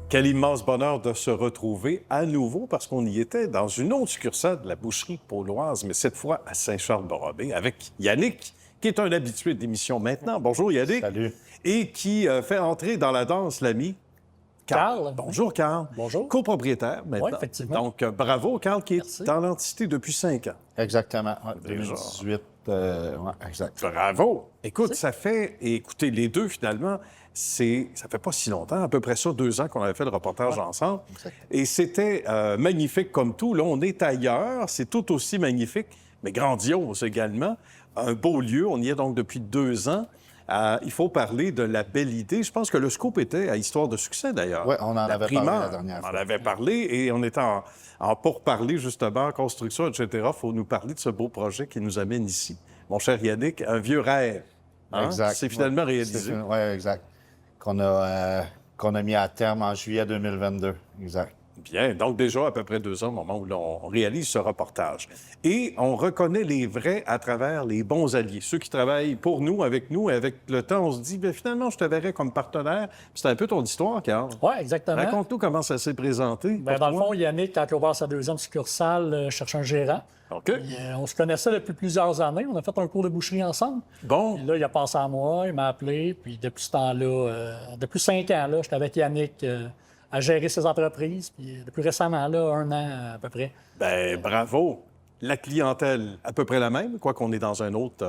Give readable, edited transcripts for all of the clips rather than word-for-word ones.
Quel immense bonheur de se retrouver à nouveau parce qu'on y était dans une autre succursale de la boucherie pauloise, mais cette fois à Saint-Charles-Borromée avec Yannick, qui est un habitué de l'émission maintenant. Bonjour Yannick. Salut. Et qui fait entrer dans la danse l'ami Carl. Bonjour Carl. Bonjour. Copropriétaire maintenant. Oui, effectivement. Donc bravo Carl qui Merci. est dans l'entité depuis 5 ans. Exactement. Ouais, Déjà. 2018. Exact. Bravo! Écoute, ça fait, écoutez, les deux, finalement, ça fait pas si longtemps, à peu près ça, 2 ans qu'on avait fait le reportage ensemble. Exact. Et c'était magnifique comme tout. Là, on est ailleurs, c'est tout aussi magnifique, mais grandiose également. Un beau lieu, on y est donc depuis 2 ans. Il faut parler de la belle idée. Je pense que le scoop était à Histoire de succès, d'ailleurs. Oui, on en avait parlé la dernière On fois. en avait parlé et on était en pourparler, justement, en construction, etc. Il faut nous parler de ce beau projet qui nous amène ici. Mon cher Yannick, un vieux rêve. Hein? Exact. C'est finalement réalisé. Oui, exact. Qu'on a mis à terme en juillet 2022. Exact. Bien, donc déjà à peu près 2 ans au moment où on réalise ce reportage. Et on reconnaît les vrais à travers les bons alliés, ceux qui travaillent pour nous, avec nous, et avec le temps, on se dit, bien, finalement, je te verrais comme partenaire. C'est un peu ton histoire, Carl. Oui, exactement. Raconte-nous comment ça s'est présenté. Ben, dans le fond, Yannick, quand il a ouvert sa deuxième succursale, cherche un gérant. OK. Puis, on se connaissait depuis plusieurs années. On a fait un cours de boucherie ensemble. Bon. Puis là, il a pensé à moi, il m'a appelé. Puis depuis ce temps-là, depuis 5 ans, là, j'étais avec Yannick à gérer ses entreprises. Puis depuis récemment, là, 1 an à peu près. Ben bravo. La clientèle, à peu près la même, quoi qu'on est dans un autre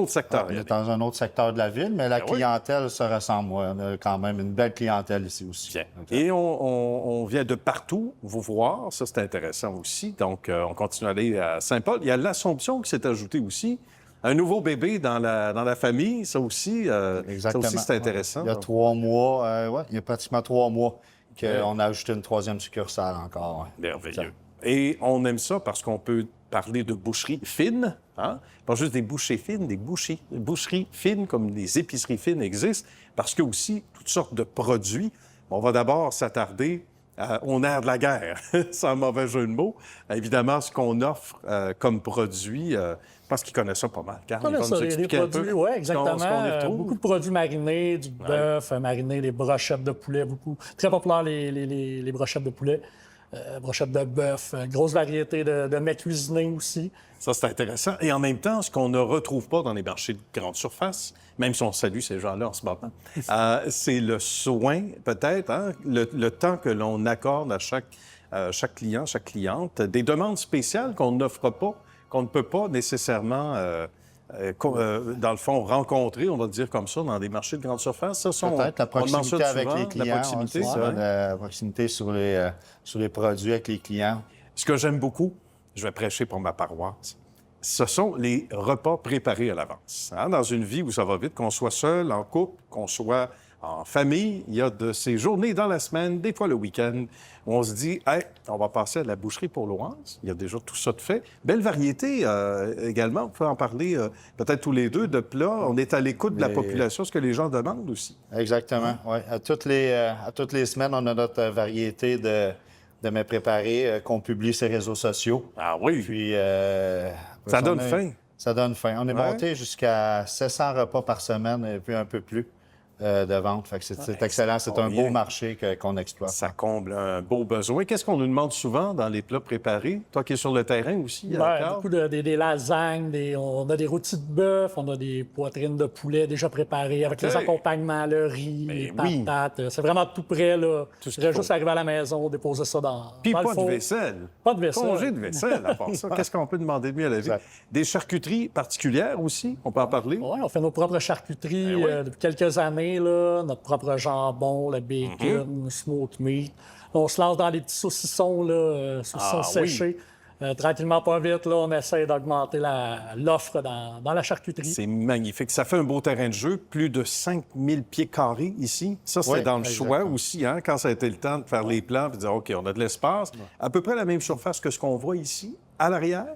secteur. On est dans un autre secteur de la ville, mais la Ben oui. clientèle se ressemble. Ouais. On a quand même une belle clientèle ici aussi. Bien. Exact. Et on vient de partout vous voir. Ça, c'est intéressant aussi. Donc, on continue à aller à Saint-Paul. Il y a l'Assomption qui s'est ajoutée aussi. Un nouveau bébé dans la famille, ça aussi, Exactement. ça aussi c'est intéressant. Ouais. Il y a 3 mois, il y a pratiquement 3 mois qu'on a ajouté une 3e succursale encore. Ouais. Merveilleux. Et on aime ça parce qu'on peut parler de boucherie fine, hein? Pas juste des bouchées fines, des boucheries fines comme des épiceries fines existent, parce qu'il y a aussi toutes sortes de produits. On va d'abord s'attarder au nerf de la guerre, sans mauvais jeu de mots. Évidemment, ce qu'on offre comme produit, je pense qu'ils connaissent ça pas mal. Carl, il va nous expliquer un peu Oui, exactement. ce qu'on y retrouve. Beaucoup de produits marinés, du bœuf mariné, les brochettes de poulet, beaucoup. Très populaire, les brochettes de poulet. Brochettes de bœuf, grosse variété de mets cuisinés aussi. Ça, c'est intéressant. Et en même temps, ce qu'on ne retrouve pas dans les marchés de grande surface, même si on salue ces gens-là en ce moment, c'est le soin, peut-être, hein? Le temps que l'on accorde à chaque client, chaque cliente, des demandes spéciales qu'on n'offre pas, qu'on ne peut pas nécessairement, dans le fond, rencontrer, on va le dire comme ça, dans des marchés de grande surface. Ça, Peut-être la proximité avec les clients. La proximité, c'est ça, la proximité sur les produits avec les clients. Ce que j'aime beaucoup, je vais prêcher pour ma paroisse, ce sont les repas préparés à l'avance. Hein? Dans une vie où ça va vite, qu'on soit seul, en couple, qu'on soit en famille, il y a de ces journées dans la semaine, des fois le week-end, où on se dit « Hey, on va passer à la boucherie pauloise. » Il y a déjà tout ça de fait. Belle variété également. On peut en parler peut-être tous les deux de plats. On est à l'écoute de la population, ce que les gens demandent aussi. Exactement, oui. À toutes les semaines, on a notre variété de mets préparés qu'on publie sur les réseaux sociaux. Ah oui! Puis, ça donne faim. Ça donne faim. On est monté jusqu'à 700 repas par semaine et puis un peu plus de vente. Fait que c'est excellent. C'est un beau marché qu'on exploite. Ça comble un beau besoin. Qu'est-ce qu'on nous demande souvent dans les plats préparés? Toi qui es sur le terrain aussi, Carl? Beaucoup des lasagnes, on a des rôtis de bœuf, on a des poitrines de poulet déjà préparées avec les accompagnements, le riz, les patates. C'est vraiment tout prêt, là. Tu serais juste arriver à la maison, déposer ça dans Puis le pas four. de vaisselle. Pas de vaisselle. Congé de vaisselle, à part ça. Qu'est-ce qu'on peut demander de mieux à la vie? Exact. Des charcuteries particulières aussi, on peut en parler? Oui, on fait nos propres charcuteries depuis quelques années, là. Notre propre jambon, le bacon, le smoked meat. On se lance dans les petits saucissons, là, saucissons séchés. Tranquillement, pas vite, là, on essaie d'augmenter l'offre dans la charcuterie. C'est magnifique. Ça fait un beau terrain de jeu. Plus de 5000 pieds carrés ici. Ça, c'était dans le choix aussi, hein, quand ça a été le temps de faire les plans et de dire, OK, on a de l'espace. À peu près la même surface que ce qu'on voit ici, à l'arrière.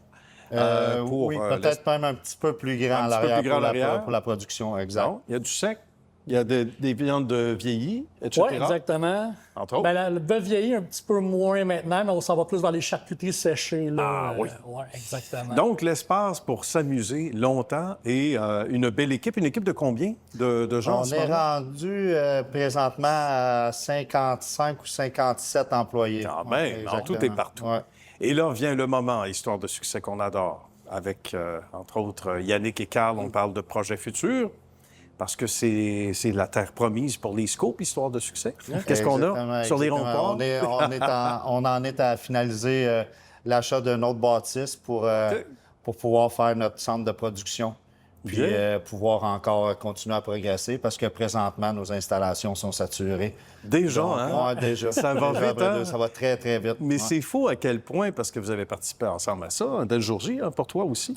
Oui, peut-être même un petit peu plus grand à l'arrière pour la production, exact. Non, il y a du sec. Il y a des viandes vieillies, etc. Oui, exactement. Entre autres. Ben, le bœuf vieilli, un petit peu moins maintenant, mais on s'en va plus vers les charcuteries séchées. Là. Ah oui. Oui, exactement. Donc, l'espace pour s'amuser longtemps et une belle équipe. Une équipe de combien de gens en On ce est moment? rendu présentement à 55 ou 57 employés. Ah Ouais, bien, tout est exactement. partout. Ouais. Et là vient le moment, Histoire de succès qu'on adore. Avec, entre autres, Yannick et Carl, on parle de projets futurs. Parce que c'est la terre promise pour les scopes, Histoire de succès. Qu'est-ce qu'on a sur les Exactement. ronds-points? On en est à finaliser l'achat d'une autre bâtisse pour pouvoir faire notre centre de production. Puis pouvoir encore continuer à progresser parce que présentement, nos installations sont saturées. Déjà, Donc, hein? ouais, déjà. Ça va Déjà, vite, hein? ça va très, très vite. Mais Ouais. c'est fou à quel point, parce que vous avez participé ensemble à ça, dès le jour J, hein, pour toi aussi,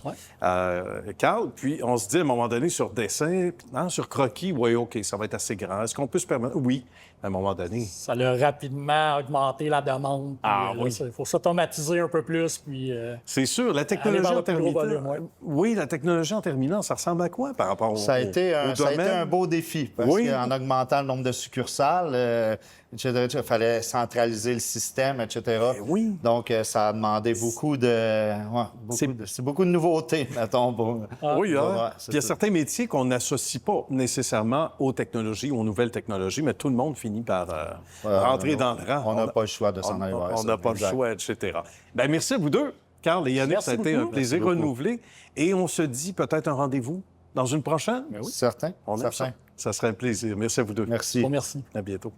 Carl. Puis on se dit à un moment donné sur dessin, sur croquis, oui, OK, ça va être assez grand. Est-ce qu'on peut se permettre? Oui, à un moment donné. Ça a rapidement augmenté la demande. Il faut s'automatiser un peu plus. Puis, C'est sûr, la technologie vers en le plus gros terminant. volume, Oui, la technologie en terminant, ça ressemble à quoi par rapport Ça a été au ça a été domaine? un beau défi parce Oui. qu'en augmentant le nombre de succursales, etc., il fallait centraliser le système, etc. oui. Donc, ça a demandé beaucoup de... c'est beaucoup de nouveautés, mettons. Oui, hein? Ouais, Puis il y a certains métiers qu'on n'associe pas nécessairement aux technologies, aux nouvelles technologies, mais tout le monde finit par rentrer dans le rang. On n'a pas le choix de s'en aller vers ça. On n'a pas Exact. le choix, etc. Bien, merci à vous deux. Carl et Yannick, Merci ça a été un beaucoup. plaisir Merci beaucoup. renouvelé. Et on se dit peut-être un rendez-vous dans une prochaine? Certain, On aime certain. ça. Ça serait un plaisir. Merci à vous deux. Merci. bon, merci. À bientôt.